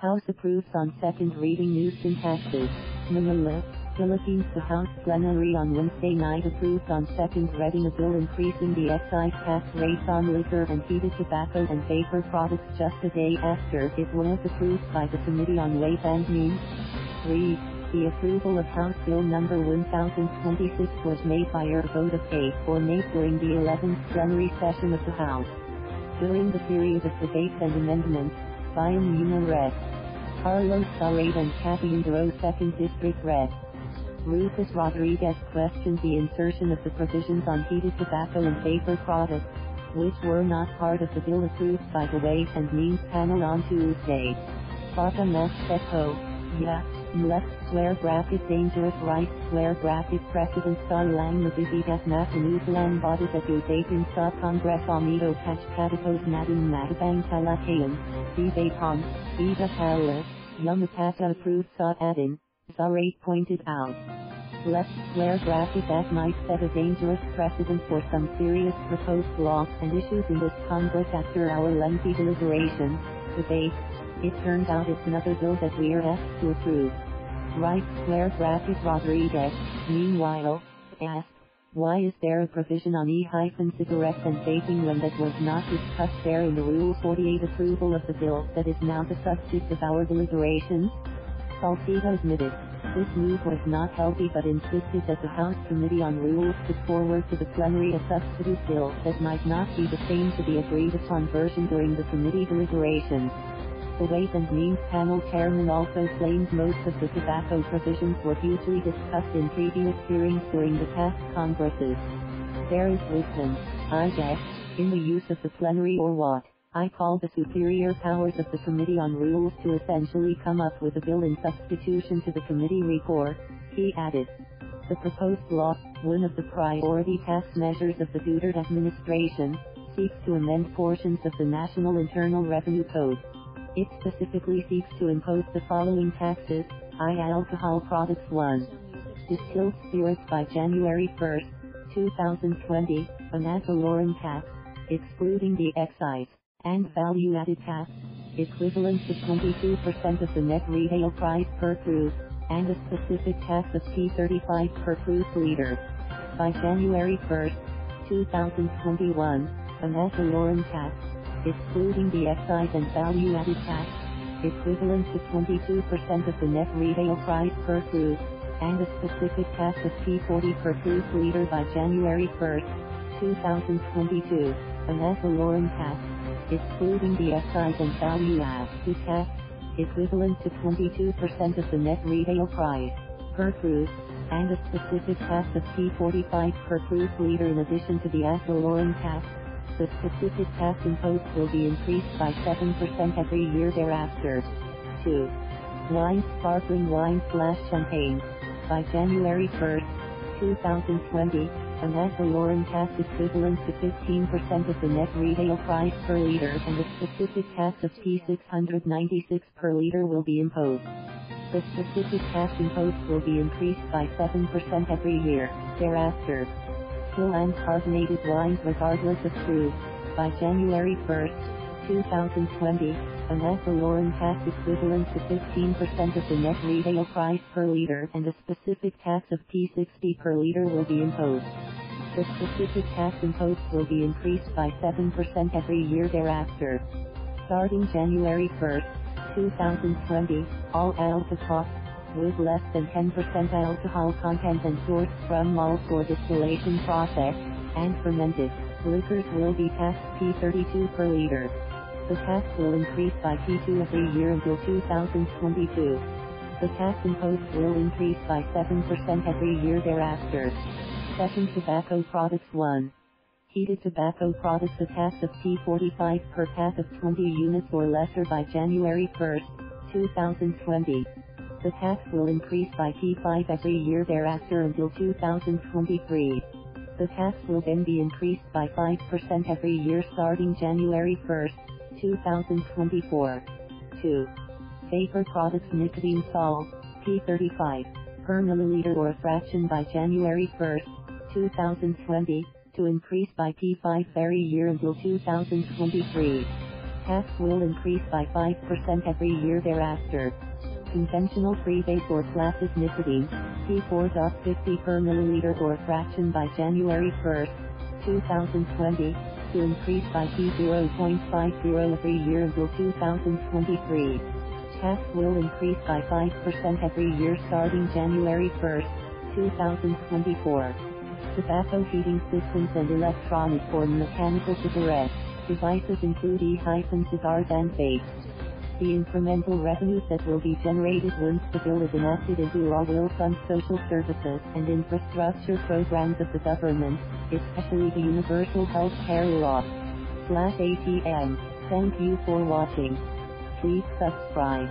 House approves on second reading new sin taxes. Manila, Philippines. The House plenary on Wednesday night approved on second reading a bill increasing the excise tax rates on liquor and heated tobacco and vapor products just a day after it was approved by the Committee on Ways and Means. 3. The approval of House Bill number 1026 was made by a vote of 8 or nay during the 11th plenary session of the House. During the period of debates and amendments, Bayan Muna Rep, Carlos Zarate and Cagayan 2nd District Rep. Rufus Rodriguez questioned the insertion of the provisions on heated tobacco and vapor products, which were not part of the bill approved by the Ways and Means panel on Tuesday. Baka magse-set left square bracket dangerous right square bracket precedent ilang mabibigat na panukalang batas at usapin sa Kongresong Pagkatapos natin mahabang talakayan, debatehan, ipapa-approve sa atin, Zarate pointed out. Left square bracket that might set a dangerous precedent for some serious proposed laws and issues in this Congress after our lengthy deliberation, debate. It turns out it's another bill that we're asked to approve. Right square bracket Rodriguez, meanwhile, asked, why is there a provision on e-cigarettes and vaping when that was not discussed there in the Rule 48 approval of the bill that is now the subject of our deliberations? Salceda admitted, this move was not healthy but insisted that the House Committee on Rules put forward to the plenary a substitute bill that might not be the same to the agreed upon version during the committee deliberations. The Ways and Means panel chairman also claimed most of the tobacco provisions were hugely discussed in previous hearings during the past Congresses. There is wisdom, I guess, in the use of the plenary or what I call the superior powers of the Committee on Rules to essentially come up with a bill in substitution to the committee report, he added. The proposed law, one of the priority tax measures of the Duterte administration, seeks to amend portions of the National Internal Revenue Code. It specifically seeks to impose the following taxes: alcohol products 1. Distilled spirits by January 1, 2020, an valorem tax, excluding the excise and value-added tax, equivalent to 22% of the net retail price per proof, and a specific tax of P35 per proof liter. By January 1, 2021, an valorem tax, excluding the excise and value-added tax, equivalent to 22% of the net retail price per proof, and a specific tax of P40 per proof liter by January 1, 2022, an valorem tax, excluding the excise and value-added tax, equivalent to 22% of the net retail price per proof, and a specific tax of P45 per proof liter in addition to the valorem tax. The specific tax imposed will be increased by 7% every year thereafter. 2. Wine, sparkling wine/champagne. By January 1, 2020, an valorem tax equivalent to 15% of the net retail price per liter and a specific tax of P696 per liter will be imposed. The specific tax imposed will be increased by 7% every year thereafter. Still and carbonated wines regardless of proof. By January 1, 2020, an valorem tax equivalent to 15% of the net retail price per liter and a specific tax of P60 per liter will be imposed. The specific tax imposed will be increased by 7% every year thereafter. Starting January 1, 2020, all alcohol with less than 10% alcohol content and sourced from malts or distillation process, and fermented liquors will be taxed P32 per liter. The tax will increase by P2 every year until 2022. The tax imposed will increase by 7% every year thereafter. Second, tobacco products 1. Heated tobacco products a tax of P45 per pack of 20 units or lesser by January 1, 2020. The tax will increase by P5 every year thereafter until 2023. The tax will then be increased by 5% every year starting January 1, 2024. 2. Vapor products nicotine salt, P35, per milliliter or a fraction by January 1, 2020, to increase by P5 every year until 2023. Tax will increase by 5% every year thereafter. Conventional freebase or flaccid nicotine, P4.50 per milliliter or fraction by January 1, 2020, to increase by P0.50 every year until 2023. Tax will increase by 5% every year starting January 1, 2024. Tobacco heating systems and electronic or mechanical cigarette devices include e-cigars and vapes. The incremental revenues that will be generated once the bill is enacted into law will fund social services and infrastructure programs of the government, especially the Universal Health Care Law/ATM. Thank you for watching. Please subscribe.